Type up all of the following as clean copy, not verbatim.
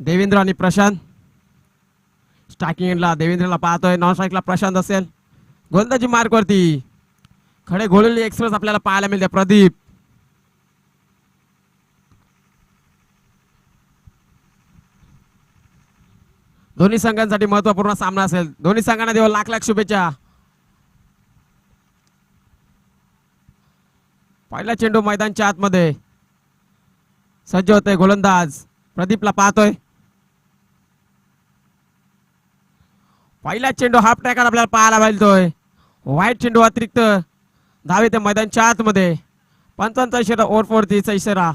देवेंद्र आणि प्रशांत. स्ट्रायकिंगला देवेंद्रला पाहतोय, नॉन स्ट्राईकला प्रशांत असेल. गोलंदाजी मार्क वरती खडे घोळलेली एक्सप्रेस आपल्याला पाहायला मिळते. प्रदीप दोन्ही संघांसाठी महत्वपूर्ण सामना असेल. दोन्ही संघांना देवा लाख लाख शुभेच्छा. पहिला चेंडू मैदानच्या आतमध्ये सज्ज होतोय. गोलंदाज प्रदीपला पाहतोय. पहिला चेंडू हाफ ट्रॅकर आपल्याला पाहायला मिळतोय. वाईट चेंडू अतिरिक्त धाव येते मैदानच्या आतमध्ये. 55 इशारा ओव्हर 40 इशारा.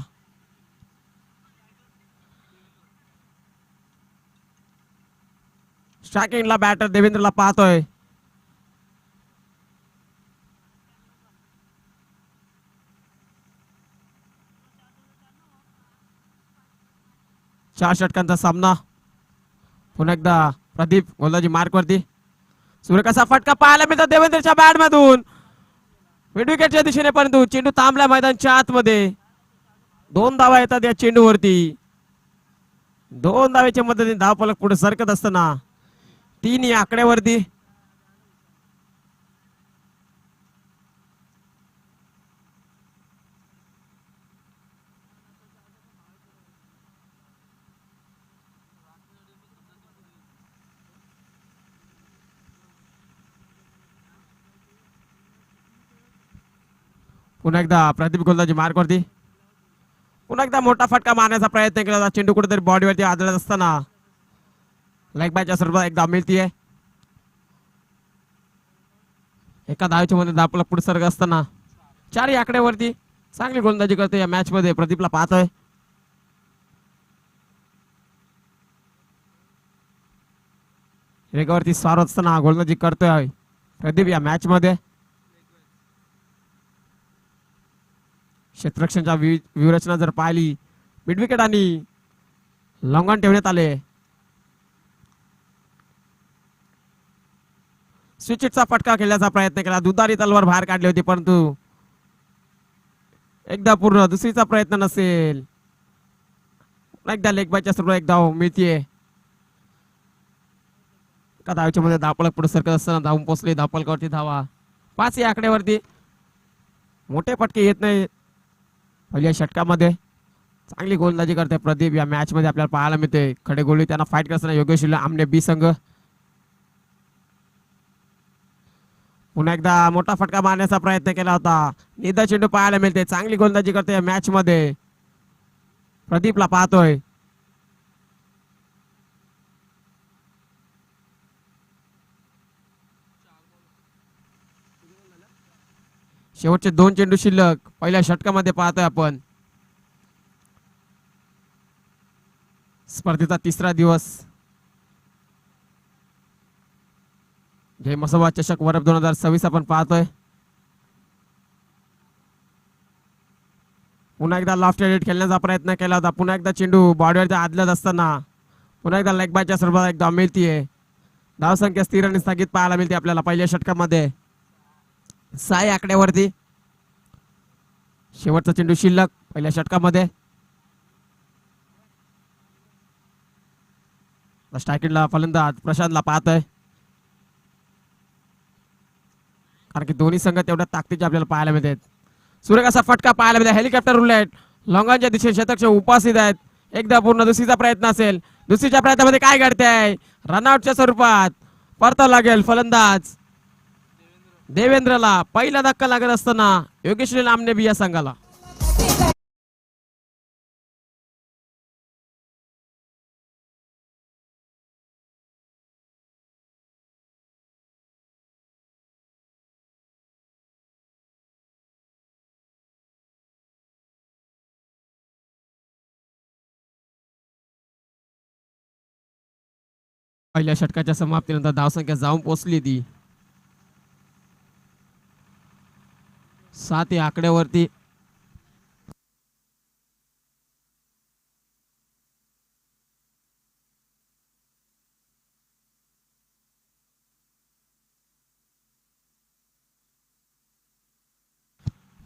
स्ट्रायकिंगला बॅटर देवेंद्रला पाहतोय. चार षटकांचा सामना. पुन्हा एकदा प्रदीप गोलंदाजी मार्क वरती. सूर्यकाचा फटका पाहायला मिळतो देवेंद्रच्या बॅट मधून मिड विकेटच्या दिशेने, परंतु चेंडू थांबला मैदानच्या आतमध्ये. 2 धावा येतात या चेंडूवरती. 2 धावेच्या मदतीने धावफलक पुढे सरकत असताना 3 या आकड्यावरती. पुन्हा एकदा प्रदीप गोलंदाजी मार्क वरती. पुन्हा एकदा मोठा फटका मारण्याचा प्रयत्न केला जातो. चेंडू कुठेतरी बॉडीवरती आदळत असताना लेग बायच्या स्वरूपात एकदा मिळतीये. एका धावेच्या मध्ये धावफलक पुढे सरकत असताना 4 या आकड्यावरती चांगली गोलंदाजी करते या मॅच मध्ये. प्रदीपला पाहतोय. रेगावरती स्वार असताना गोलंदाजी करतोय प्रदीप या मॅच मध्ये. क्षेत्ररक्षणच्या व्यूहरचना जर पाहिली, मिड विकेट आणि लॉंगॉन ठेवण्यात आले. स्विचिटचा फटका खेळण्याचा प्रयत्न केला. दुधारी तलवार बाहेर काढली होती, परंतु एकदा पूर्ण दुसरीचा प्रयत्न नसेल. एकदा लेग बायच्या स्वरूपात एक धाव मिळतीये. एका धावेच्या मध्ये धावफलक पुढे सरकत असताना धावून पोहोचले धावफलकावरती धावा. 5 या आकड्यावरती. मोठे फटके येत नाही पहिल्या षटकामध्ये. चांगली गोलंदाजी करते प्रदीप या मॅच मध्ये आपल्याला पाहायला मिळते. खडे गोळी त्यांना फाईट करताना योगेश आमने बी संघ. पुन्हा एकदा मोठा फटका मारण्याचा प्रयत्न केला होता. निदा चेंडू पाहायला मिळते. चांगली गोलंदाजी करते या मॅच मध्ये. प्रदीपला पाहतोय. शेवटचे 2 चेंडू शिल्लक पहिल्या षटकामध्ये पाहतोय आपण. स्पर्धेचा 3रा दिवस. जय मसोबा चषक वर्ष 2026 आपण पाहतोय. पुन्हा एकदा लॉफ्ट एडिट खेळण्याचा प्रयत्न केला होता. पुन्हा एकदा चेंडू बॉडीवरती आदलत असताना पुन्हा एकदा लेग बायच्या स्वरूपात एकदा मिळतीये. धावसंख्या स्थिर आणि स्थगित पाहायला मिळते आपल्याला पहिल्या षटकामध्ये. 6 या आकड्यावरती. शेवटचा चेंडू शिल्लक पहिल्या षटकामध्ये. स्ट्रायकिंगला फलंदाज प्रशांतला पाहतोय. कारण की दोन्ही संघ तेवढ्या ताकदीचे आपल्याला पाहायला मिळतात. सूर्यकाचा फटका पाहायला मिळते. हेलिकॉप्टर उलट लॉंगॉनच्या दिशेने शतकचे उपस्थित आहेत. एकदा पूर्ण दुसरीचा प्रयत्न असेल. दुसरीच्या प्रयत्नामध्ये काय घडतंय? रनआउटच्या स्वरूपात परतावं लागेल फलंदाज देवेंद्रला. पहिला धक्का लागत असताना योगेश्वरी लांबणे बी या संघाला. पहिल्या षटकाच्या समाप्तीनंतर धावसंख्या जाऊन पोहोचली ती 7 या आकड्यावरती.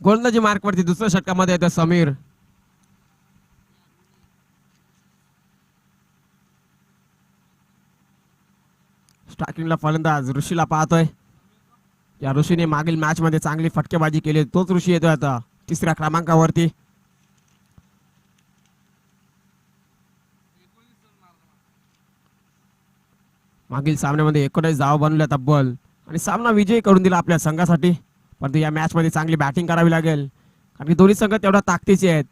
गोलंदाजी मार्क वरती दुसऱ्या षटकामध्ये येतो समीर. स्टार्टिंगला फलंदाज ऋषीला पाहतोय. या ऋषीने मागील मॅच मध्ये चांगली फटकेबाजी केली. तोच ऋषी येतोय आता तिसऱ्या क्रमांकावरती. मागील सामन्यामध्ये 19 धावा बनवल्या तब्बल आणि सामना विजयी करून दिला आपल्या संघासाठी. परंतु या मॅच मध्ये चांगली बॅटिंग करावी लागेल कारण की दोन्ही संघ तेवढा ताकदीचे आहेत.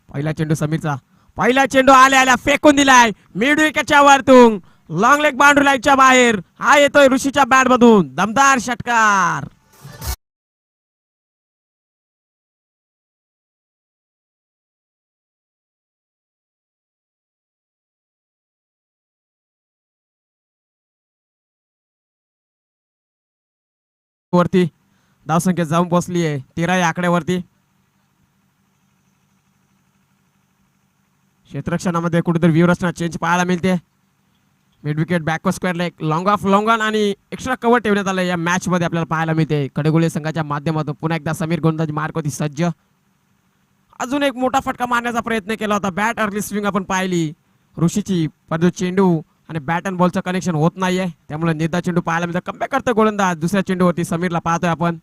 पहिला चेंडू समीरचा. पहिला चेंडू आल्या आल्या फेकून दिलाय मिड विकेटच्या वरतून. लॉंग लेग बाउंड्री लाईनच्या बाहेर. हा येतोय ऋषीच्या बॅट मधून दमदार षटकार. वरती धावसंख्या जाऊन पोहोचली आहे 13 या आकड्यावरती. क्षेत्ररक्षणामध्ये कुठेतरी व्यूहरचना चेंज पाहायला मिळते. मिड विकेट बॅकवर्ड स्क्वेअरला एक लॉंग ऑफ लॉंग ऑन आणि एक्स्ट्रा कव्हर ठेवण्यात आलं या मॅच मध्ये आपल्याला पाहायला मिळते. कडेगोळे संघाच्या माध्यमातून पुन्हा एकदा समीर गोलंदाजी मार्क होती सज्ज. अजून एक मोठा फटका मारण्याचा प्रयत्न केला होता. बॅट अर्ली स्विंग आपण पाहिली ऋषीची, परंतु चेंडू आणि बॅट अँड बॉलचं कनेक्शन होत नाहीये. त्यामुळे निर्धा चेंडू पाहायला मिळतं. कमबॅक करतोय गोलंदाज. दुसऱ्या चेंडूवरती समीरला पाहतोय आपण.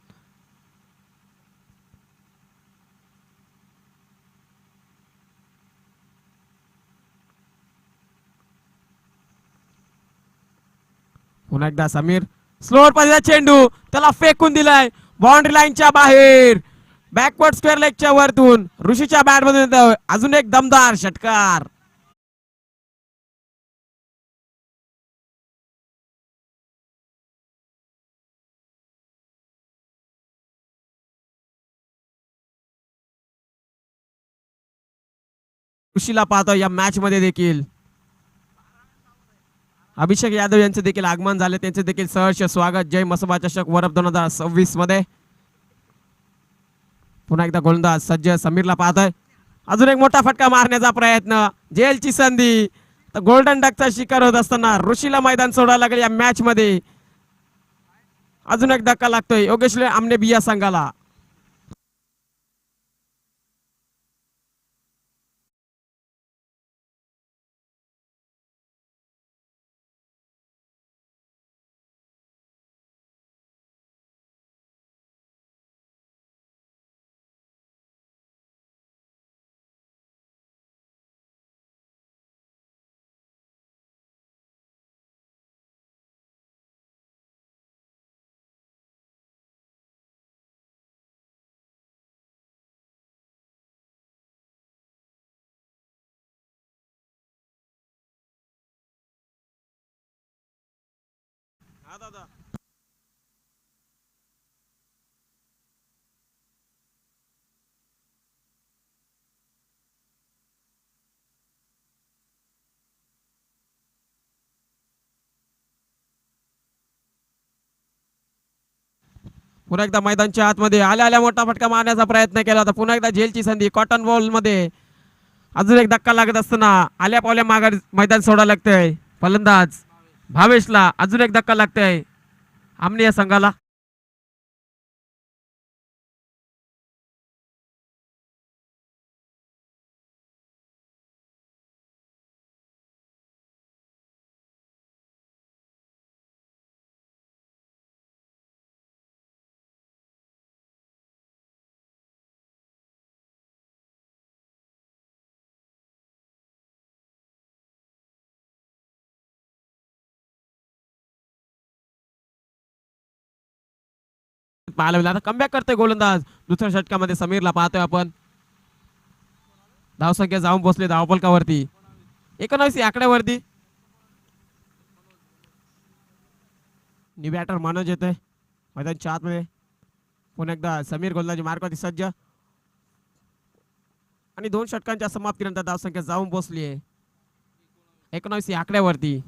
पुन्हा एकदा समीर स्लोअर पाहिजे चेंडू त्याला फेकून दिलाय बाउंड्री लाईनच्या बाहेर. बॅकवर्ड स्क्वेअर लेगच्या वरतून ऋषीच्या बॅट मधून अजून एक दमदार षटकार. ऋषीला पाहतो या मॅच मध्ये देखील. अभिषेक यादव यांचे देखील आगमन झाले. त्यांचे देखील सहर्ष स्वागत. जय मसोबा चषक वर्ल्ड 2026 मध्ये. पुन्हा एकदा गोलंदाज सज्ज समीरला पाहतोय. अजून एक मोठा फटका मारण्याचा प्रयत्न. जेलची संधी. तर गोल्डन डकचा शिकार होत असताना ऋषीला मैदान सोडायला लागेल या मॅच मध्ये. अजून एक धक्का लागतोय योगेश आमने बिया संघाला. पुन्हा एकदा मैदानच्या आतमध्ये आल्या आल्या मोठा फटका मारण्याचा प्रयत्न केला होता. पुन्हा एकदा झेलची संधी कॉटन बॉल मध्ये. अजून एक धक्का लागत असताना आल्या पावल्या माघार मैदान सोडायला लागतंय फलंदाज भावेशला. अजून एक धक्का लागतंय आमने संघाला. पाहायला मिळाला. कमबॅक करतोय गोलंदाज. दुसऱ्या षटकामध्ये समीरला पाहतोय आपण. धावसंख्या जाऊन पोहोचले धावफलकावरती 19 आकड्यावरती. न्यू बॅटर मनोज येतोय मैदानच्या आतमध्ये. पुन्हा एकदा समीर गोलंदाजी मार्कवरती सज्ज आणि 2 षटकांच्या समाप्तीनंतर धावसंख्या जाऊन पोहोचली आहे 19 आकड्यावरती.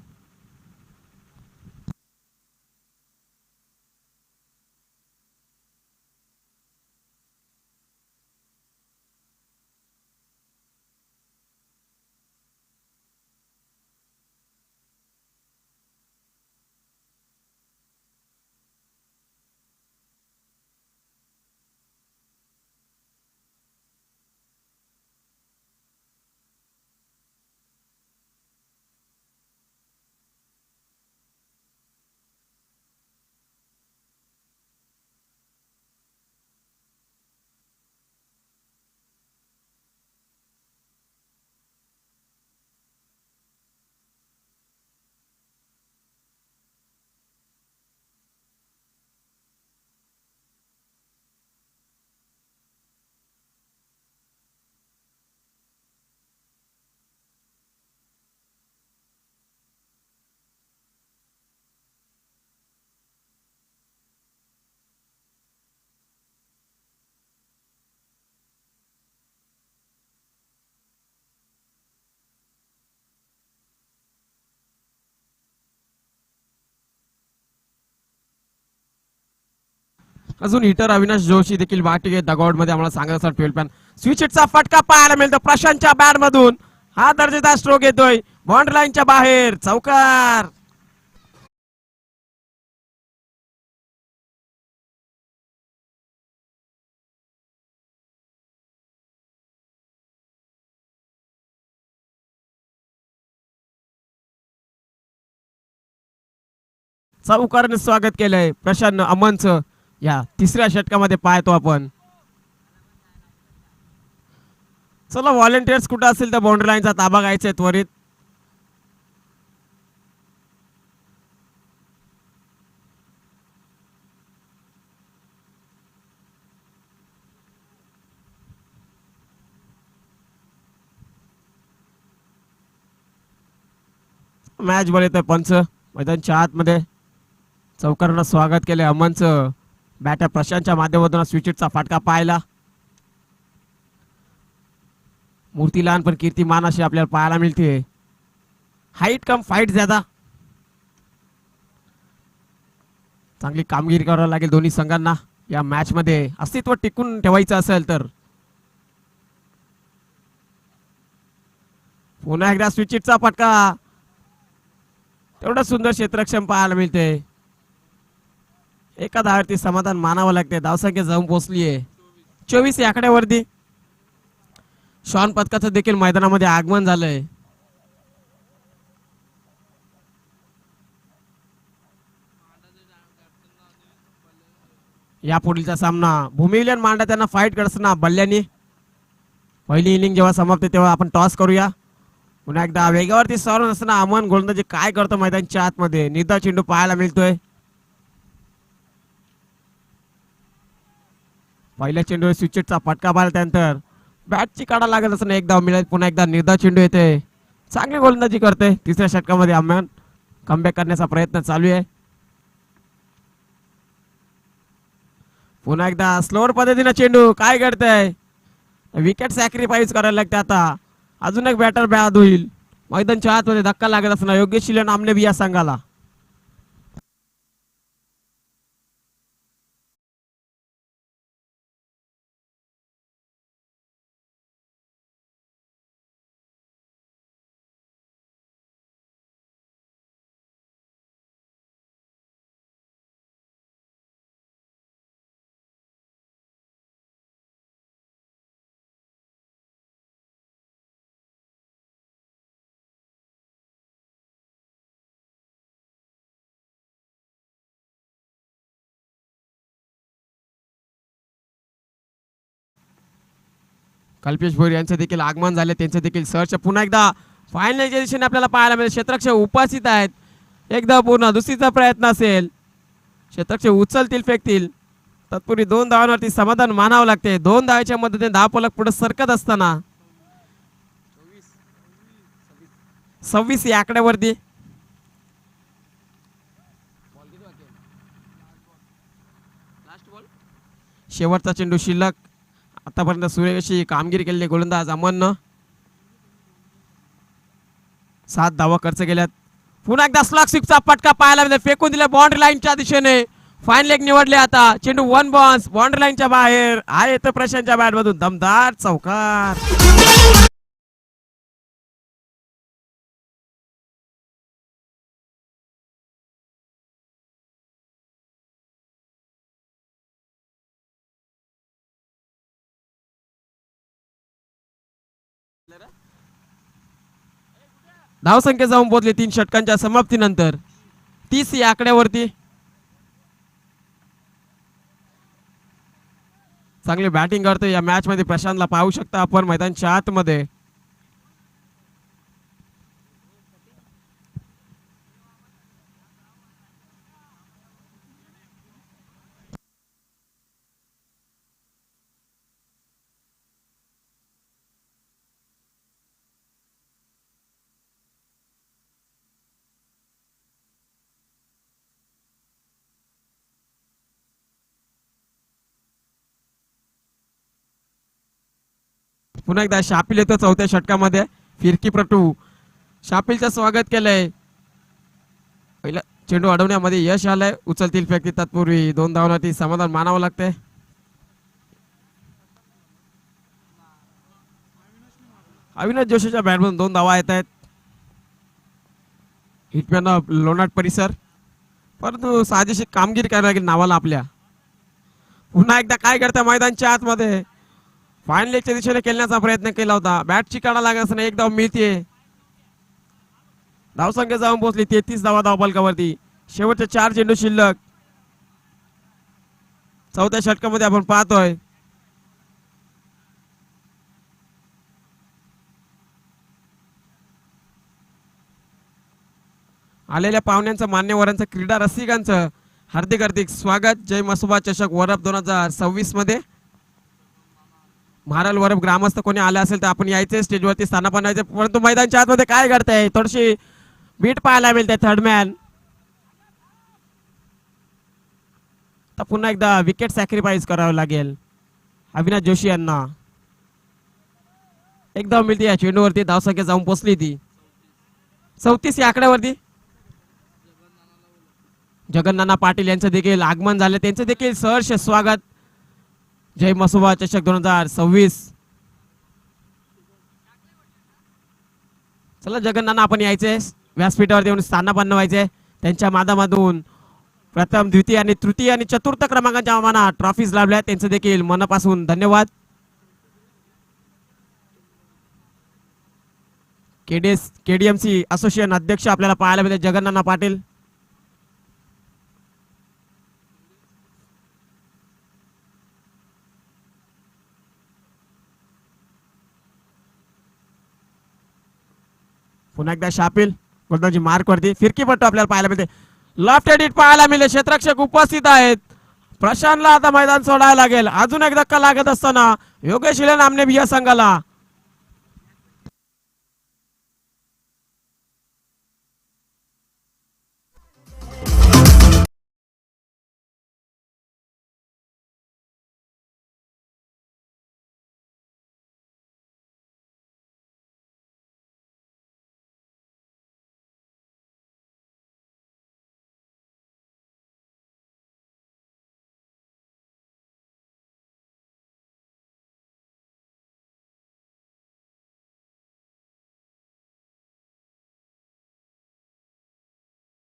अजून हिटर अविनाश जोशी देखील बाटी घेत दगोड मध्ये आम्हाला सांगत असतात 12 पॅन स्विच हिटचा फटका पाहायला मिळतो प्रशांतच्या बॅट मधून. हा दर्जेदार स्ट्रोक येतोय बाउंड्री लाईनच्या बाहेर चौकार. चौकारने स्वागत केलंय प्रशांत अमनचं या तिसऱ्या षटकामध्ये पाहतो आपण. चला व्हॉलेंटियर्स कुठं असेल तर बाउंड्री लाईनचा ताबा घ्यायचा त्वरित. मॅच बॉल येतोय पंच मैदानच्या आतमध्ये. चौकारानं स्वागत केलंय अमनचं. बॅटर प्रशांतच्या माध्यमातून स्विचचा फटका पाहिला. मूर्ती लहान पण कीर्तिमान अशी आपल्याला पाहायला मिळते. हाईट कम फाईट ज्यादा. चांगली कामगिरी करावी लागेल दोन्ही संघांना या मॅच मध्ये अस्तित्व टिकून ठेवायचं असेल तर. पुन्हा एकदा स्विचचा फटका. तेवढं सुंदर क्षेत्रक्षम पाहायला मिळते. एका धावावरती समाधान मानावं लागते. धावसंख्या जाऊन पोहोचलीये 24 या आकड्यावरती. शॉन पथकाचं देखील मैदानामध्ये आगमन झालंय. या पुढीलचा सामना भूमिविलन मांडा त्यांना फाईट करताना बल्ल्यानी. पहिली इनिंग जेव्हा समाप्त तेव्हा आपण टॉस करूया. पुन्हा एकदा वेगावरती सावरून असताना अमन गोलंदाजी काय करतो मैदानच्या आतमध्ये. निदा चेंडू पाहायला मिळतोय. पहिल्या चेंडूवर स्विचचा फटका पाहिला त्यानंतर बॅटची काढा लागत असताना एक धाव मिळेल. पुन्हा एकदा निर्धाव चेंडू येते. चांगली गोलंदाजी करते. तिसऱ्या षटकामध्ये अमन कमबॅक करण्याचा प्रयत्न चालू आहे. पुन्हा एकदा स्लोअर पद्धतीने चेंडू काय करताय. विकेट सॅक्रिफाईस करायला लागते. आता अजून एक बॅटर बाद होईल. मैदानच्या आतमध्ये धक्का लागत असताना योगेश शिले नामने बी या संघाला. कल्पेश भोईर यांचे देखील आगमन झाले. त्यांचे देखील सर्च पुन्हा एकदा फायनलच्या दिशेने आपल्याला पाहायला मिळेल. क्षेत्ररक्षक उपस्थित आहेत. एकदा पूर्ण दुसरीचा प्रयत्न असेल. क्षेत्ररक्षक उचलतील फेकतील. तत्पूर्वी 2 धावांवरती समाधान मानावं लागते. 2 धावाच्या मदतीने धावफलक पुढे सरकत असताना 26 या आकड्यावरती. शेवटचा चेंडू शिल्लक. आतापर्यंत सुरेख कामगिरी केलेली गोलंदाज अमननं 7 धावा खर्च केल्यात. पुन्हा एकदा स्लॉग सिक्सचा फटका पाहायला मिळेल. फेकून दिले बाउंड्री लाईनच्या दिशेने. फाईन लेग निवडले. आता चेंडू 1 बॉन्स बाउंड्री लाईनच्या बाहेर आहे. तर प्रशांतच्या बॅट मधून दमदार चौकार. धावसंख्या जाऊन पोहोचली 3 षटकांच्या समाप्तीनंतर 30 या आकड्यावरती. चांगली बॅटिंग करतोय या मॅच मध्ये प्रशांतला पाहू शकता आपण मैदानच्या आतमध्ये. पुन्हा एकदा शापिल येतो चौथ्या षटकामध्ये. फिरकी प्रटू शापिलचं स्वागत केलंय. पहिला चेंडू अडवण्यामध्ये यश आलंय. उचलतील व्यक्ती तत्पूर्वी 2 धावांवरती समाधान मानावं लागतंय. अविनाश जोशीच्या बॅटमधून 2 धावा येत आहेत. हिटमॅन ऑफ लोणाट परिसर, परंतु साजेशी कामगिरी करायला लागेल नावाला आपल्या. पुन्हा एकदा काय करता मैदानच्या आतमध्ये फाईन लेगच्या दिशेने खेळण्याचा प्रयत्न केला होता. बॅटची काढा लागत असताना एक धाव मिळते. धावसंख्या जाऊन पोहोचली 33 धावा धावफलकावरती. शेवटचे 4 चेंडू शिल्लक. चौथ्या षटकामध्ये आपण पाहतोय आलेल्या पाहुण्यांचं, मान्यवरांचं, क्रीडा रसिकांचं हार्दिक हार्दिक स्वागत. जय मसोबा चषक वरप 2026 मध्ये. महाराल वरप ग्रामस्थ कोणी आले असेल तर आपण यायचे, स्टेजवरती स्थानापन्न व्हायचे. परंतु मैदानच्या आतमध्ये काय घडतंय, थोडीशी बीट पाहायला मिळते. थर्डमॅन तर पुन्हा एकदा विकेट सॅक्रिफाईस करावं लागेल अविनाश जोशी यांना. एक धाव मिळते या चेंडूवरती. धावसंख्या जाऊन पोचली ती 34 या आकड्यावरती. जगन्नाना पाटील यांचं देखील आगमन झालं, त्यांचं देखील सहर्ष स्वागत. जय मसोबा चषक 2026. चला जगन्नाना आपण यायचे, व्यासपीठावरती येऊन स्थानापन्न व्हायचे. त्यांच्या माध्यमातून प्रथम, द्वितीय आणि तृतीय आणि चतुर्थ क्रमांकाच्या आम्हाला ट्रॉफीज लाभल्या, त्यांचं देखील मनापासून धन्यवाद. केडीएमसी असोसिएशन अध्यक्ष आपल्याला पाहायला मिळते जगन्नाना पाटील. पुन्हा एकदा शापिल गोलंदाजी मार्क वरती. फिरकी पट्टू आपल्याला पाहायला मिळते. लेफ्ट हँड हिट पाहायला मिळते. क्षेत्ररक्षक उपस्थित आहेत. प्रशांतला आता मैदान सोडायला लागेल. अजून एक धक्का लागत असताना योगेश हिलन आमने या संघाला.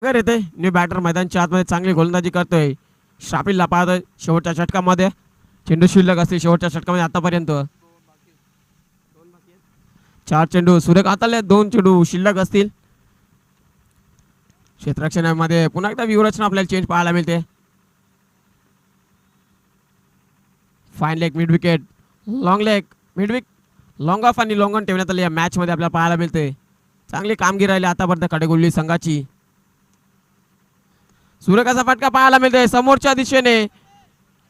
येते न्यू बॅटर मैदानच्या आतमध्ये चांगली गोलंदाजी करतोय. शापिलला पाहतोय शेवटच्या षटकामध्ये. चेंडू शिल्लक असतील शेवटच्या षटकामध्ये आतापर्यंत 4 चेंडू सुरेख हाताळले, 2 चेंडू शिल्लक असतील. क्षेत्ररक्षणामध्ये पुन्हा एकदा व्यूहरचना आपल्याला चेंज पाहायला मिळते. Fine leg, mid wicket, long leg, mid wicket, long off आणि लॉंग ऑन ठेवण्यात आले या मॅच मध्ये आपल्याला पाहायला मिळते. चांगली कामगिरी राहिली आतापर्यंत कडेगुल्ली संघाची. सुरेखाचा फटका पाहायला मिळतोय समोरच्या दिशेने.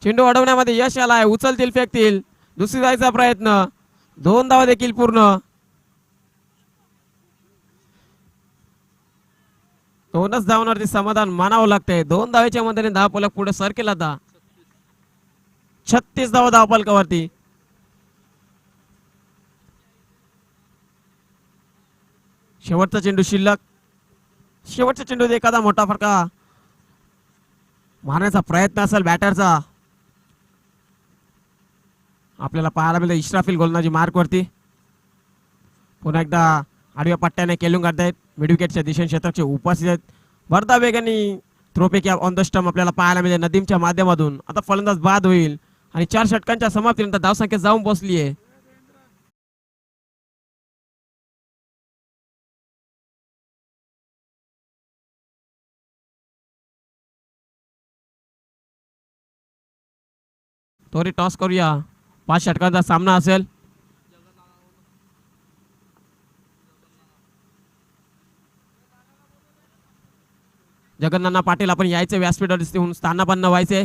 चेंडू अडवण्यामध्ये यश आलाय. उचलतील, फेकतील, दुसरी जायचा प्रयत्न. 2 धावा देखील पूर्ण. 2च धावांवरती समाधान मानावं लागतंय. 2 धावेच्या मदतीने धावफलक पुढे सर केला होता. 36 धावा धावफलकावरती. शेवटचा चेंडू शिल्लक. शेवटच्या चेंडूत एखादा मोठा फटका मारण्याचा प्रयत्न असेल बॅटरचा. आपल्याला पाहायला मिळतं इश्राफिल गोलंदाजी मार्क वरती. पुन्हा एकदा आडव्या पट्ट्याने केलून काढतायत. मिड विकेटच्या दिशेने क्षेत्राचे उपस्थित आहेत. भरता वेगाने थ्रोपैकी ऑन द स्टंप आपल्याला पाहायला मिळते नदीमच्या माध्यमातून. आता फलंदाज बाद होईल आणि 4 षटकांच्या समाप्तीनंतर धावसंख्या जाऊन पोहोचली आहे. तोरी टॉस करूया. 5 षटकांचा सामना असेल. जगन्नाना पाटील आपण यायचे, व्यासपीठावर येऊन स्थानापन्न व्हायचे.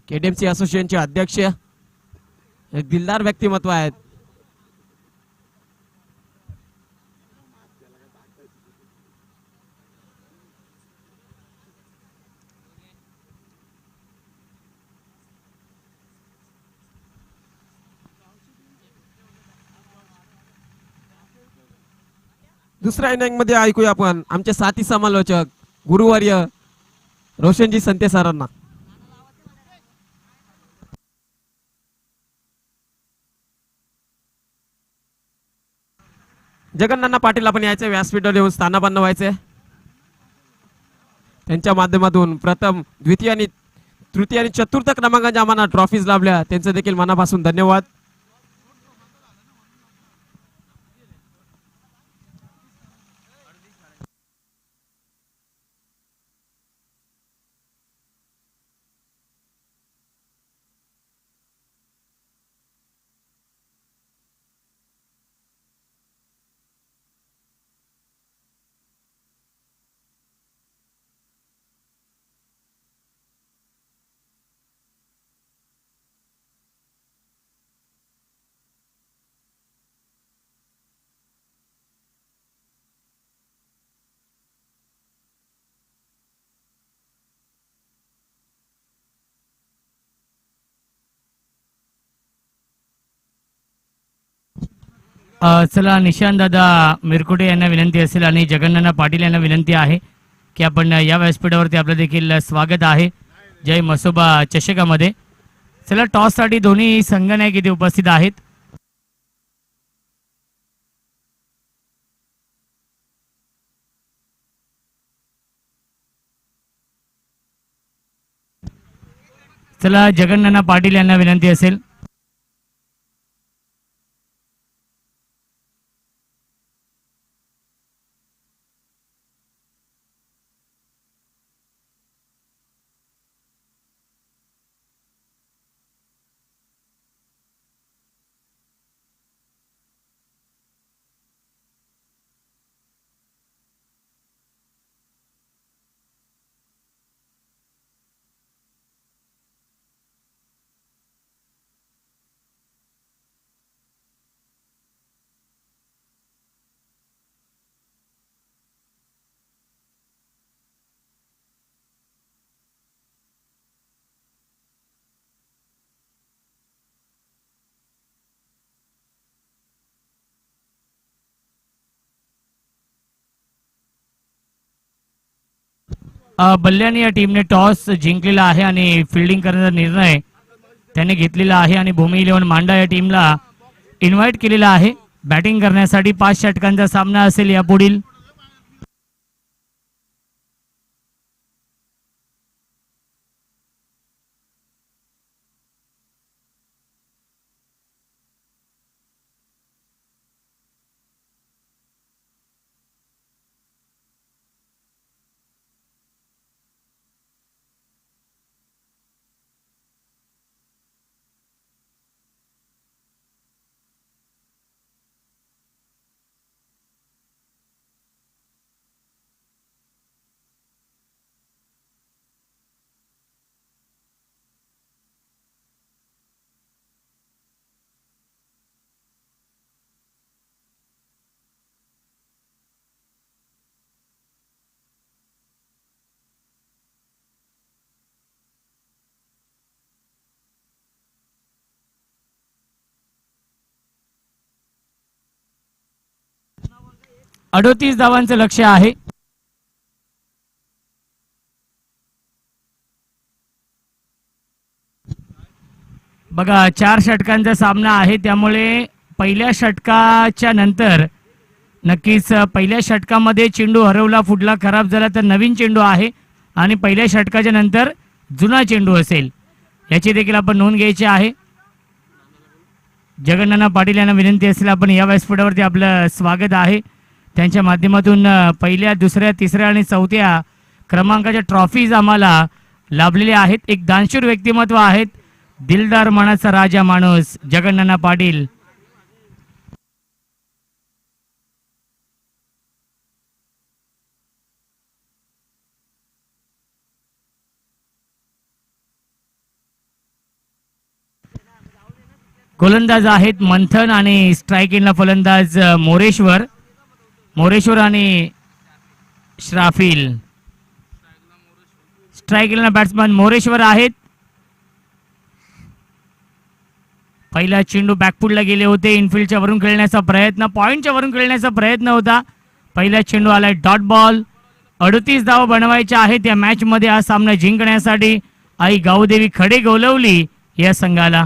केडीएमसी असोसिएशनचे अध्यक्ष, एक दिलदार व्यक्तिमत्व आहेत. दुसऱ्या इनिंग मध्ये ऐकूया आपण आमचे साथी समालोचक गुरुवर्य रोशनजी संते सरांना. जगन्नाथ पाटील आपण यायचे व्यासपीठावर येऊन स्थानापन्न व्हायचे. त्यांच्या माध्यमातून प्रथम द्वितीय आणि तृतीय आणि चतुर्थ क्रमांकाच्या आम्हाला ट्रॉफीज लाभल्या, त्यांचं देखील मनापासून धन्यवाद. चला निशांत दादा मिरकुटे यांना विनंती असेल आणि जगन्नाथ पाटील यांना विनंती आहे की आपण या व्यासपीठावरती आपलं देखील स्वागत आहे जय मसोबा चषकामध्ये. चला टॉससाठी दोन्ही संघ नायक इथे उपस्थित आहेत. चला जगन्नाथ पाटील यांना विनंती असेल. बल्ल्याने या टीमने टॉस जिंकलेला आहे आणि फिल्डिंग करण्याचा निर्णय त्याने घेतलेला आहे आणि भूमी 11 मांडा या टीमला इन्व्हाइट केलेला आहे बॅटिंग करण्यासाठी. 5 षटकांचा सामना असेल यापुढील. अडोतीस धावांचं लक्ष्य आहे. बघा 4 षटकांचा सामना आहे त्यामुळे पहिल्या षटकाच्या नंतर नक्कीच पहिल्या षटकामध्ये चेंडू हरवला फुटला खराब झाला तर नवीन चेंडू आहे आणि पहिल्या षटकाच्या नंतर जुना चेंडू असेल याची देखील आपण नोंद घ्यायची आहे. जगन्नाथ पाटील यांना विनंती असेल आपण या व्यासपीठावरती आपलं स्वागत आहे. त्यांच्या माध्यमातून पहिल्या दुसऱ्या तिसऱ्या आणि चौथ्या क्रमांकाच्या ट्रॉफीज आम्हाला लाभलेल्या आहेत. एक दानशूर व्यक्तिमत्व आहेत, दिलदार मनाचा राजा माणूस जगन्नाथ पाटील. गोलंदाज आहेत मंथन आणि स्ट्रायकिंगला फलंदाज मोरेश्वर आणि श्राफिल. स्ट्रायकिंगला बॅट्समन मोरेश्वर आहेत. पहिला चेंडू बॅकफुटला गेले होते. इनफिल्डच्या वरून खेळण्याचा प्रयत्न, पॉइंटच्या वरून खेळण्याचा प्रयत्न होता. पहिला चेंडू आलाय डॉट बॉल. 38 धावा बनवायच्या आहेत या मॅच मध्ये हा सामना जिंकण्यासाठी आई गावदेवी खडे गोलवली या संघाला.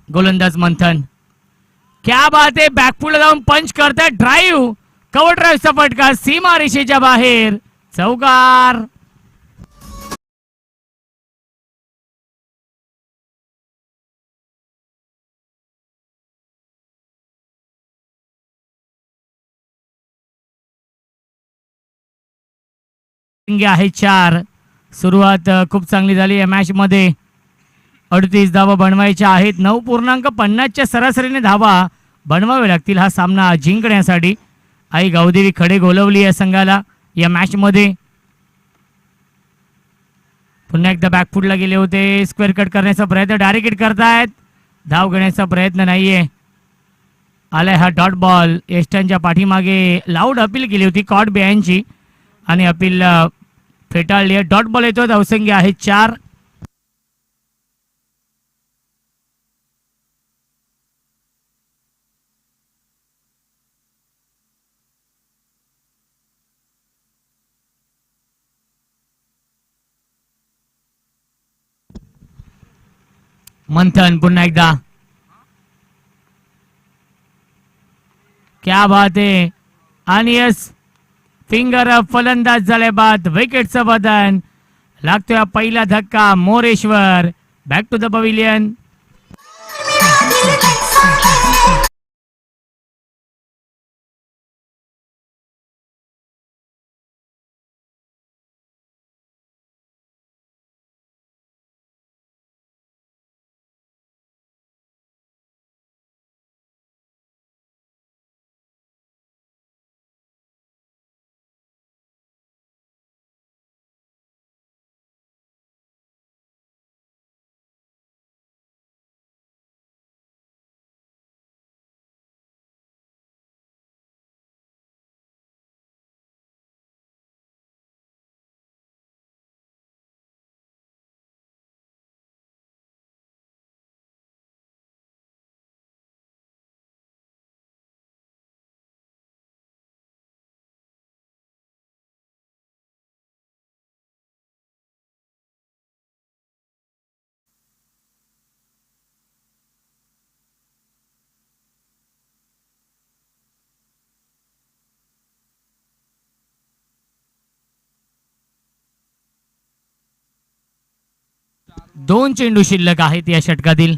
गोलंदाज मंथन, क्या बात आहे, बॅकफुट जाऊन पंच करतात, ड्राईव्ह, कव्हर ड्राईव्हचा फटका सीमा रेषेच्या बाहेर, चौकार. आहे 4. सुरुवात खूप चांगली झाली या मॅच मध्ये. 38 धावा बनवायच्या आहेत. 9.50च्या सरासरीने धावा बनवावे लागतील हा सामना जिंकण्यासाठी. आई गावदेवी खडे गोलवली या संघाला या मॅच मध्ये. पुन्हा एकदा बॅकफुटला गेले होते, स्क्वेअर कट करण्याचा प्रयत्न, डायरेक्ट हिट करतायत, धाव घेण्याचा प्रयत्न नाहीये. आलाय हा डॉट बॉल. एस्टनच्या पाठीमागे लाऊड अपील केली होती कॉट बिहाइंडची आणि अपील फेटाळली आहे. डॉट बॉल येतो, धावसंख्या आहे 4. मंथन पुन्हा एकदा, क्या बात आहे, आणि यस फिंगर फलंदाज झाले बाद, विकेटचं बदन लागतोय. पहिला धक्का Moreshwar, back to the pavilion. दोन चेंडू शिल्लक आहेत या षटकातील.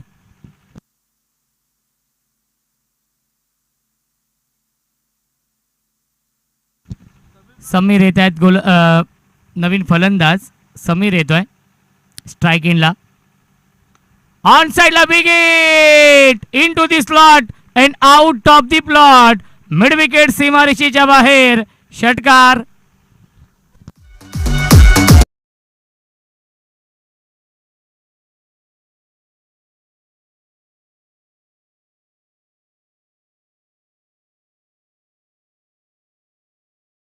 समीर येत आहेत, नवीन फलंदाज समीर येतोय स्ट्राइक इनला. ऑन साइडला big hit into the slot and out of the plot, mid wicket सीमारेषेच्या बाहेर, षटकार.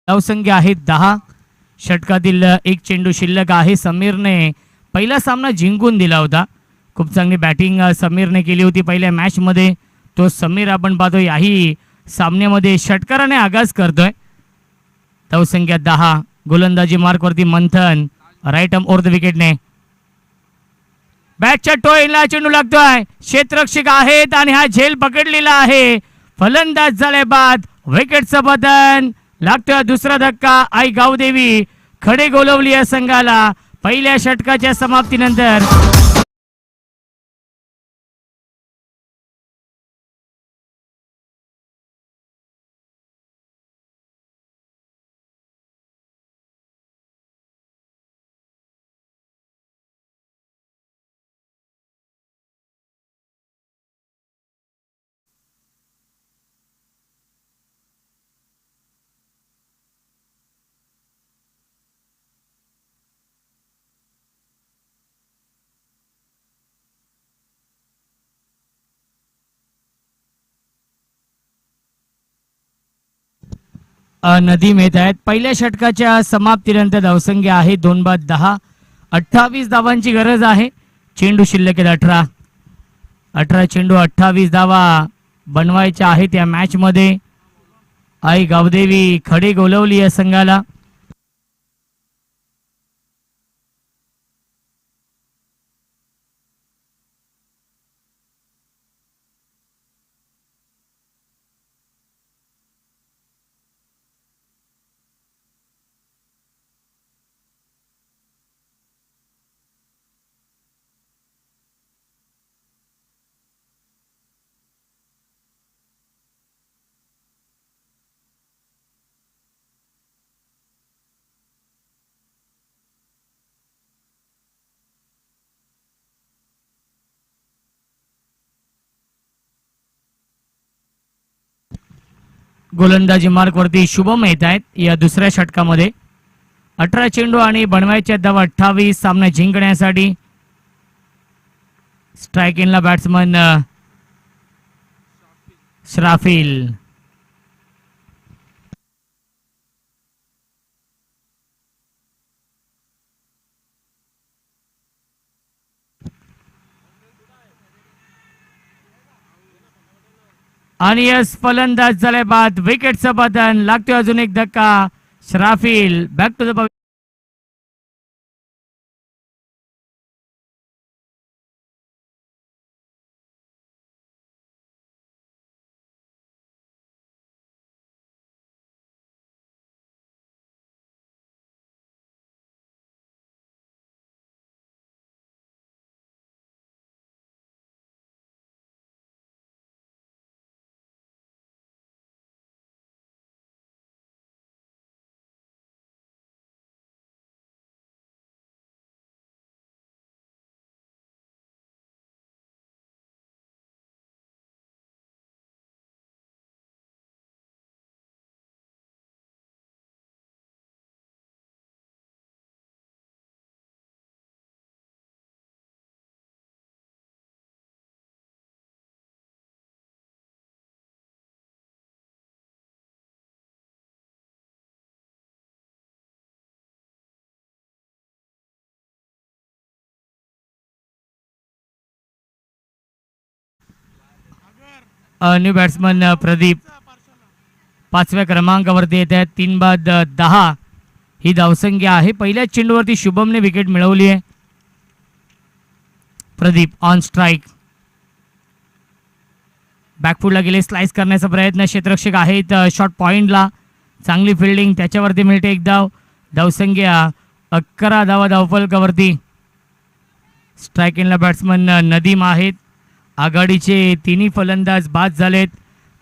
धावसंख्या आहे 10. षटकातील एक चेंडू शिल्लक आहे. समीरने पहिला सामना जिंकून दिला होता. खूप चांगली बॅटिंग समीरने केली होती पहिल्या मॅच मध्ये. तो समीर आपण पाहतो याही सामन्यामध्ये षटकाराने आगाज करतोय. धावसंख्या 10. गोलंदाजी मार्क वरती मंथन, राईट आर्म ओव्हर द विकेटने. बॅटच्या टोईला चेंडू लागतोय, क्षेत्ररक्षक आहेत आणि हा झेल पकडलेला आहे. फलंदाज झाले बाद, विकेटचं बदन लागतोय. दुसरा धक्का आई गावदेवी खडे गोलवली या संघाला पहिल्या षटकाच्या समाप्तीनंतर. नदीम येत आहेत. पहिल्या षटकाच्या समाप्तीनंतर धावसंख्या आहे 2-10. 28 धावांची गरज आहे. चेंडू शिल्लक आहेत 18 चेंडू 28 धावा बनवायच्या आहेत या मॅच मध्ये. आई गावदेवी खडे गोलवली या संघाला. गोलंदाजी मार्क वरती शुभम येत आहेत या दुसऱ्या षटकामध्ये. 18 चेंडू आणि बनवायच्या धावा 28. सामना जिंकण्यासाठी स्ट्राईक इनला बॅट्समन श्राफिल. आणि यस फलंदाज झाल्या बाद विकेटचं बदन लागतोय. अजून एक धक्का. श्राफिल back to the new batsman Pradeep 5व्या क्रमांकावरती येत आहेत. 3-10 ही धावसंख्या आहे. पहिल्याच चेंडूवरती शुभमने विकेट मिळवली आहे. Pradeep on strike. बॅकफुटला गेले. स्लाइस करण्याचा प्रयत्न. क्षेत्ररक्षक आहेत शॉट पॉइंटला. चांगली फिल्डिंग. त्याच्यावरती मिळते एक धाव. धावसंख्या 11 धावा धावफलकावरती. स्ट्राईक इनला बॅट्समन नदीम आहेत. आघाडीचे तिन्ही फलंदाज बाद झालेत.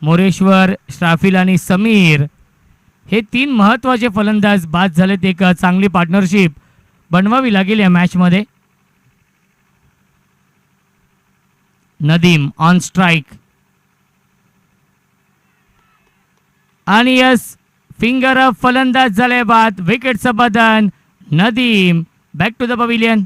मोरेश्वर, श्राफिल आणि समीर हे 3 महत्त्वाचे फलंदाज बाद झालेत. एक चांगली पार्टनरशिप बनवावी लागेल या मॅचमध्ये. Nadeem on strike. आणि यस फिंगर अप फलंदाज झाले बाद विकेटचं बदन. Nadeem back to the pavilion.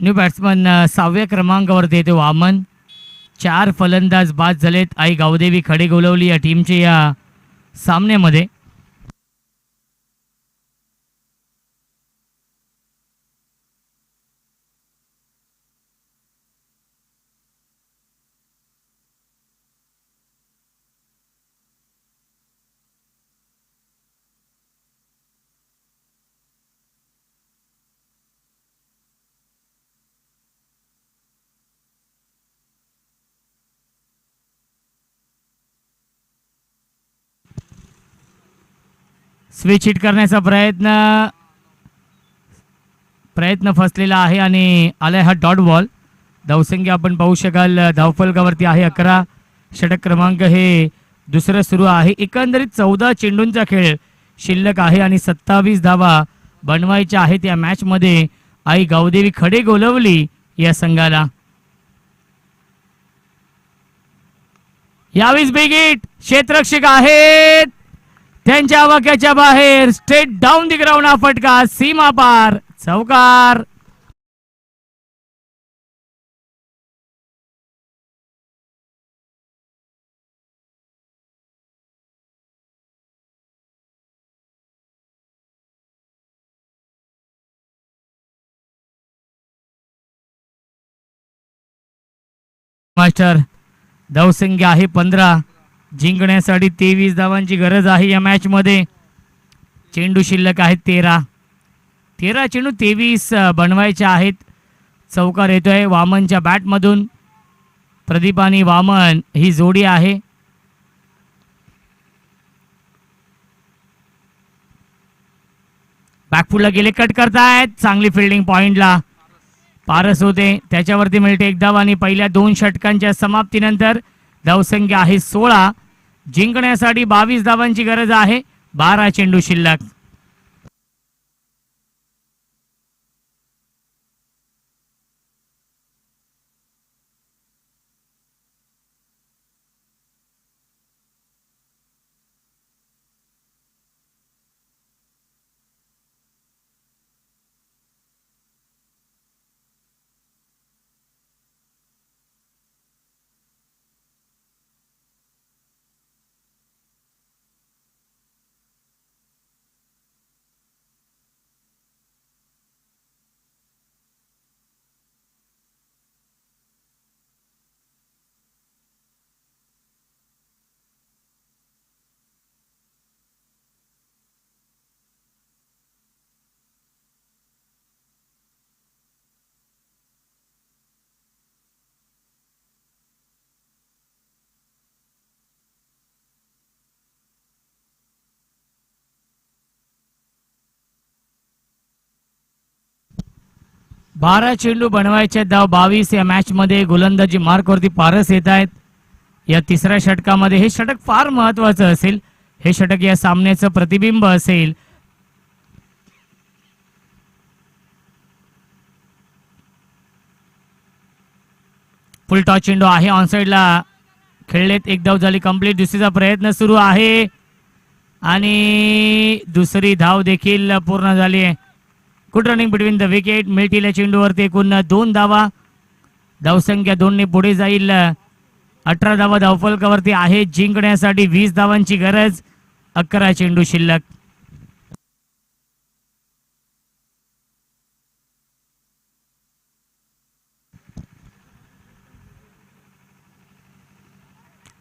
New batsman 6व्या क्रमांकावरती येते वामन. 4 फलंदाज बाद झालेत. आई गावदेवी खडे गोलवली या टीमचे या सामन्यामध्ये. स्विच हिट करण्याचा प्रयत्न फसलेला आहे आणि आलाय हा डॉट बॉल. धावसंख्या आपण पाहू शकाल धावफलकावरती आहे 11. षटक क्रमांक हे दुसरं सुरू आहे. एकंदरीत 14 चेंडूंचा खेळ शिल्लक आहे आणि 27 धावा बनवायच्या आहेत या मॅच मध्ये. आई गावदेवी खडे गोलवली या संघाला. यावेळी बिग हिट, क्षेत्ररक्षक आहेत त्यांच्या वाक्याच्या बाहेर, स्ट्रेट डाऊन दी ग्राउंड हा फटका, सीमा पार, चौकार. मास्टर धावसंख्या आहे 15, जिंकण्यासाठी 23 धावांची गरज आहे या मॅच मध्ये. चेंडू शिल्लक आहेत 13 चेंडू 23 बनवायचे आहेत. चौकार येतोय वामनच्या बॅट मधून. प्रदीप आणि वामन ही जोडी आहे. बॅकफुटला गेले, कट करतायत, चांगली फिल्डिंग पॉइंटला पारस होते, त्याच्यावरती मिळते एक धाव. आणि पहिल्या 2 षटकांच्या समाप्तीनंतर धावसंख्या आहे 16, जिंकण्यासाठी 22 धावांची गरज आहे. 12 चेंडू शिल्लक. बारा चेंडू बनवायचे, धाव 22 या मॅच मध्ये. गोलंदाजी मार्कवरती पारस येत आहेत. या तिसऱ्या षटकामध्ये हे षटक फार महत्वाचं असेल. हे षटक या सामन्याचं प्रतिबिंब असेल. फुल टॉस चेंडू आहे, ऑन साइडला खेळलेत, एक धाव झाली कंप्लीट. दुसरीचा प्रयत्न सुरू आहे आणि दुसरी धाव देखील पूर्ण झाली आहे. Good running between the wicket. मिळतील चेंडूवरती एकूण 2 धावा. धावसंख्या 2 ने पुढे जाईल. 18 धावा धावफलकावरती आहे. जिंकण्यासाठी 20 धावांची गरज. 11 चेंडू शिल्लक.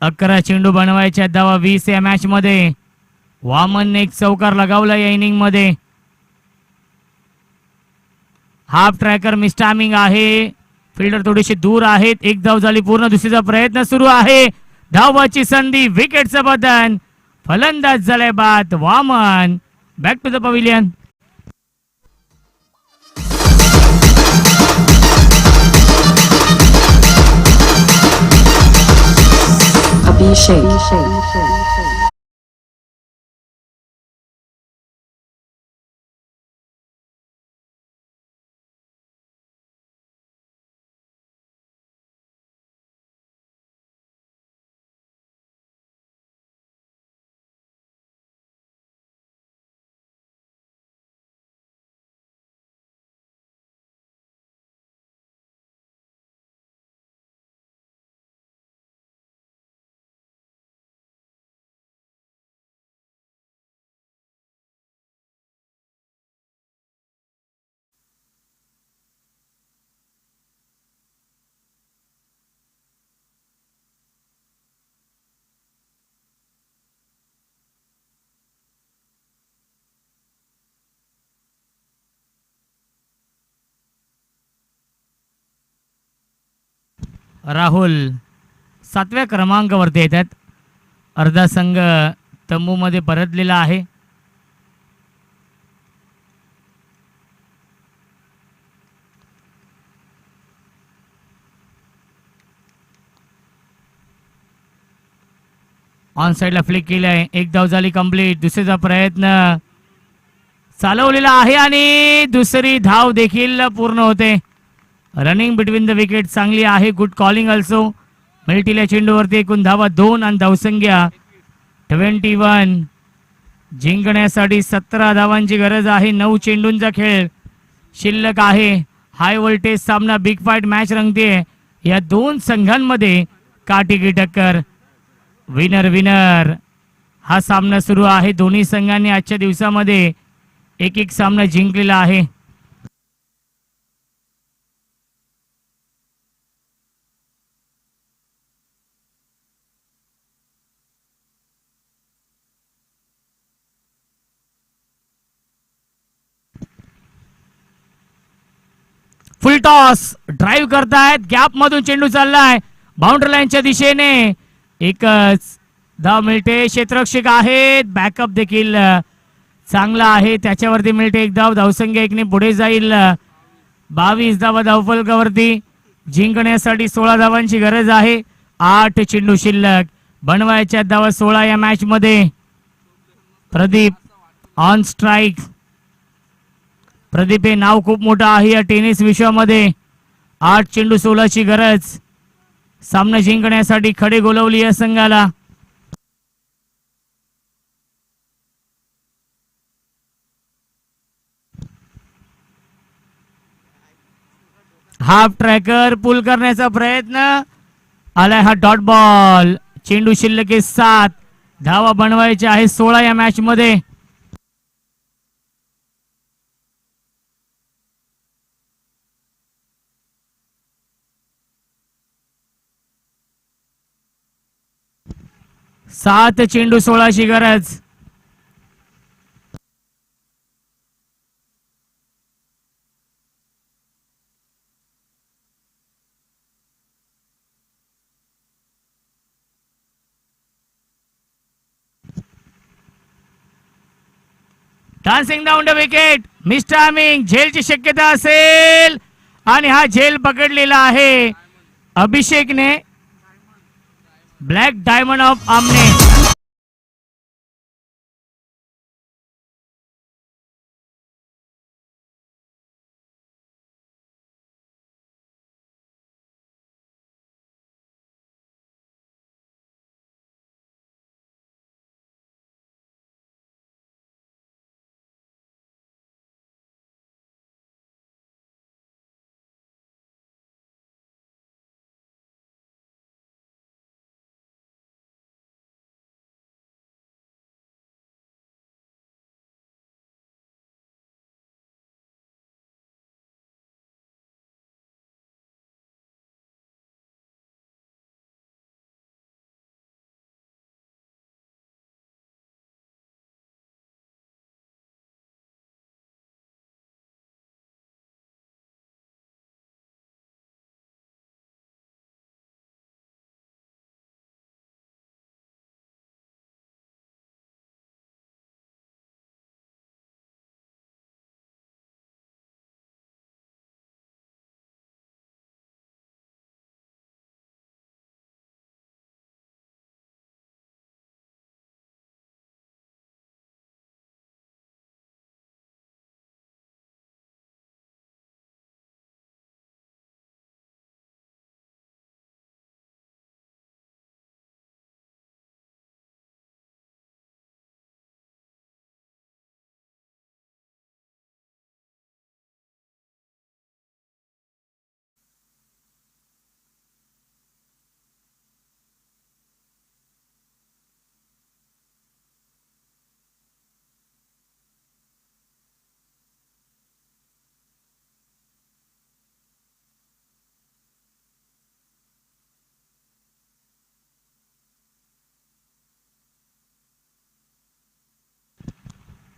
अकरा चेंडू बनवायच्या, धावा 20 या मॅच मध्ये. वामनने एक चौकार लगावला या इनिंग मध्ये. हाफ ट्रॅकर मिस्टामिंग आहे, फिल्डर थोडीशी दूर आहेत. एक धाव झाली पूर्ण. दुसरीचा प्रयत्न सुरू आहे. धावाची संधी, विकेटचं बदन. फलंदाज झाले बाद. Vaman back to the pavilion. Rahul 7व्या क्रमांकावरती येतात. अर्धा संघ तंबूमध्ये परतलेला आहे. ऑन साइडला फ्लिक केलंय. एक धाव झाली कंप्लीट. दुसरीचा प्रयत्न चालवलेला आहे आणि दुसरी धाव देखील पूर्ण होते. रनिंग बिटवीन द विकेट चांगली आहे. Good calling also. मिल्टील्या चेंडूवरती एकूण धावा 2 आणि धावसंख्या 21. जिंकण्यासाठी 17 धावांची गरज आहे. 9 चेंडूंचा खेळ शिल्लक आहे. हाय व्होल्टेज सामना, बिग फाईट मॅच रंगते. या दोन संघांमध्ये काटेकी टक्कर. विनर विनर हा सामना सुरू आहे. दोन्ही संघांनी आजच्या दिवसामध्ये एक एक सामना जिंकलेला आहे. फुल टॉस ड्राईव्ह करतायत. गॅप मधून चेंडू चाललाय बाउंड्री लाईनच्या दिशेने. एकच धाव मिळते. क्षेत्ररक्षक आहेत. बॅकअप देखील चांगला आहे. त्याच्यावरती मिळते एक धाव. धावसंख्या 1 ने पुढे जाईल. 22 धावा धावफलकावरती. जिंकण्यासाठी 16 धावांची गरज आहे. 8 चेंडू शिल्लक. बनवायच्या धावा 16 या मॅच मध्ये. Pradeep on strike. प्रदीप हे नाव खूप मोठं आहे या टेनिस विश्वामध्ये. 8 चेंडू 16ची गरज. सामना जिंकण्यासाठी खडे गोलवली या संघाला. हाफ ट्रॅकर पुल करण्याचा प्रयत्न. आलाय हा डॉट बॉल. चेंडू शिल्लक 7. धावा बनवायच्या आहे 16 या मॅच मध्ये. सात चेंडू 16ची गरज. Dancing down the wicket. Miss timing. झेलची शक्यता असेल आणि हा झेल पकडलेला आहे अभिषेकने. ब्लॅक डायमंड ऑफ आमने.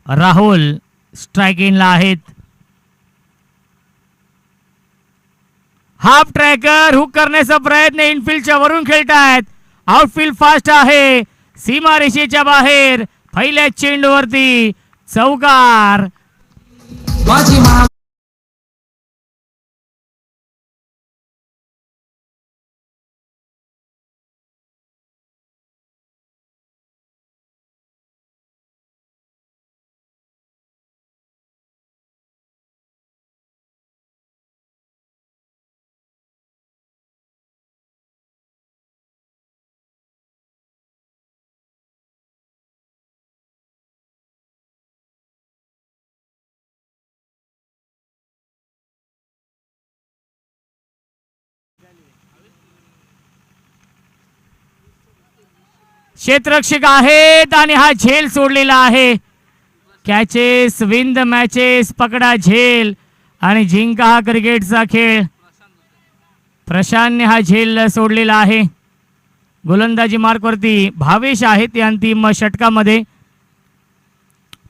राहुल स्ट्राईक इनला आहेत. हाफ ट्रॅकर हुक करण्याचा प्रयत्न. इनफिल्डच्या वरून खेळतायत. आउटफील्ड फास्ट आहे. सीमारेषेच्या बाहेर. पहिल्या चेंडूवरती चौकार. क्षेत्ररक्षक आहेत आणि हा झेल सोडलेला आहे. कॅचेस विन द मॅचेस, पकडा झेल आणि जिंका हा क्रिकेटचा खेळ. प्रशांतने हा झेल सोडलेला आहे. गोलंदाजी मार्कवरती भावेश आहेत या अंतिम षटकामध्ये.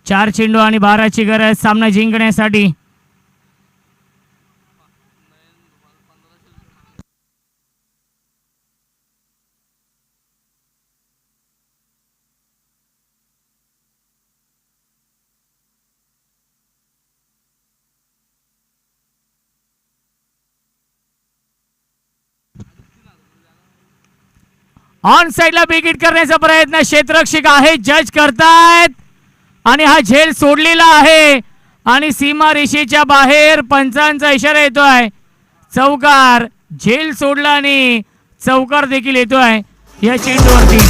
4 चेंडू आणि 12ची गरज सामना जिंकण्यासाठी. ऑन साइडला विकेट करण्याचा प्रयत्न क्षेत्ररक्षक आहे, जज करतायत आणि हा झेल सोडलेला आहे आणि सीमा रेषेच्या बाहेर पंचांचा इशारा येतोय. चौकार, झेल सोडला आणि चौकार देखील येतोय या चेंडूवरती.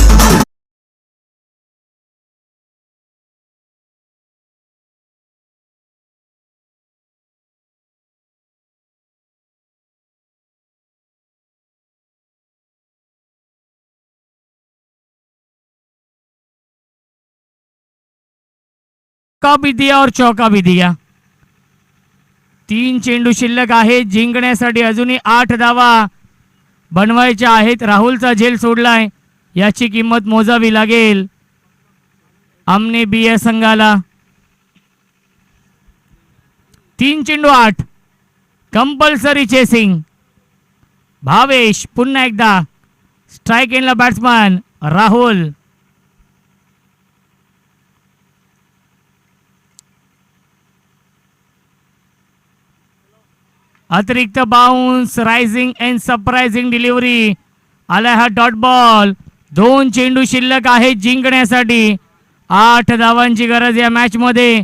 का भी दिया और चौका भी दिया. 3 चेंडू शिल्लक आहे. जिंकण्यासाठी अजूनही 8 धावा बनवायच्या आहेत. राहुलचा झेल सोडलाय, याची किंमत मोजावी लागेल आमने बी या संघाला. 3 चेंडू 8, कंपल्सरी चेसिंग. भावेश पुन्हा एकदा स्ट्राइक एंडला बॅट्समन राहुल. अतिरिक्त bounce, rising and surprising delivery आलाय हा डॉट बॉल. 2 चेंडू शिल्लक आहेत जिंकण्यासाठी. 8 धावांची गरज या मॅच मध्ये.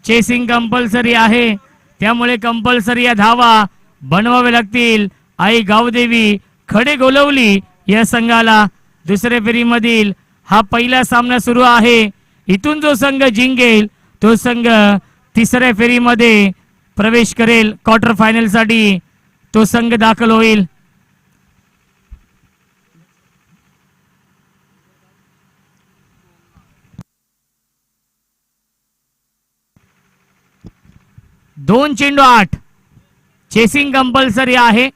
चेसिंग कंपल्सरी आहे, त्यामुळे कंपल्सरी या धावा बनवावे लागतील. आई गावदेवी खडे गोलवली या संघाला. दुसऱ्या फेरीमधील हा पहिला सामना सुरू आहे. इथून जो संघ जिंकेल तो संघ तिसऱ्या फेरीमध्ये प्रवेश करेल. क्वार्टर फायनल साठी तो संघ दाखल होईल. दोन चेंडू 8, चेसिंग कंपल्सरी आहे.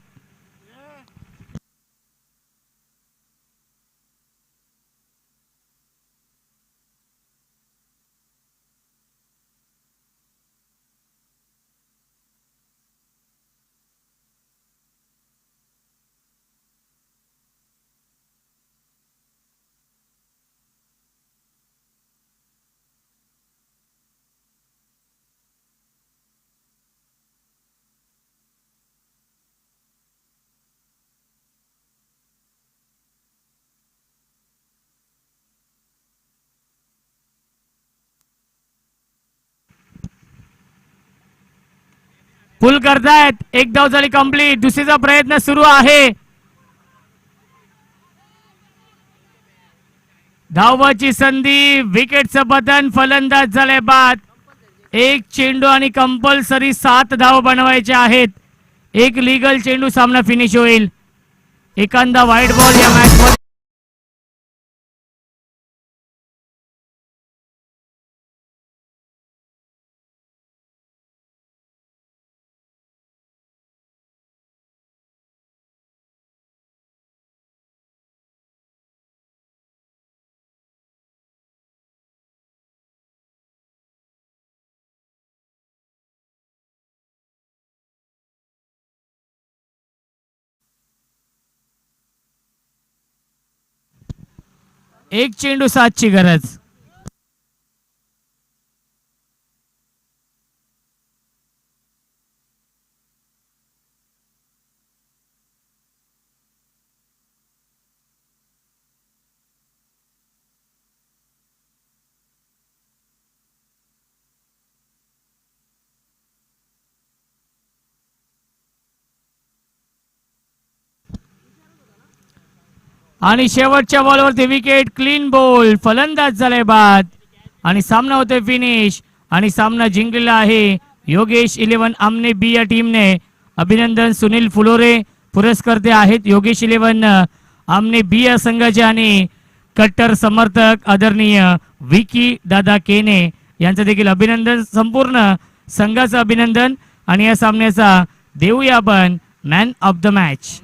पुल करतायत. एक धाव झाली कंप्लीट. दुसरीचा प्रयत्न सुरू आहे. धावाची संधी, विकेटचं बटन, फलंदाज झाले बाद. 1 चेंडू आणि कंपल्सरी 7 धाव बनवायचे आहेत. 1 लीगल चेंडू सामना फिनिश होईल. एखादा व्हाईट बॉल या मॅच मध्ये. एक चेंडू 7 ची गरज. आणि शेवटच्या बॉलवरती विकेट. क्लीन बॉल, फलंदाज झाले बाद आणि सामना होतोय फिनिश. आणि सामना जिंकलेला आहे योगेश 11 आमने बी या टीमने. अभिनंदन सुनील फुलोरे पुरस्कर्ते आहेत योगेश 11 आमने बी या संघाचे आणि कट्टर समर्थक आदरणीय विकी दादा केने यांचं देखील अभिनंदन, संपूर्ण संघाचं अभिनंदन. आणि या सामन्याचा देऊया आपण मॅन ऑफ द मॅच.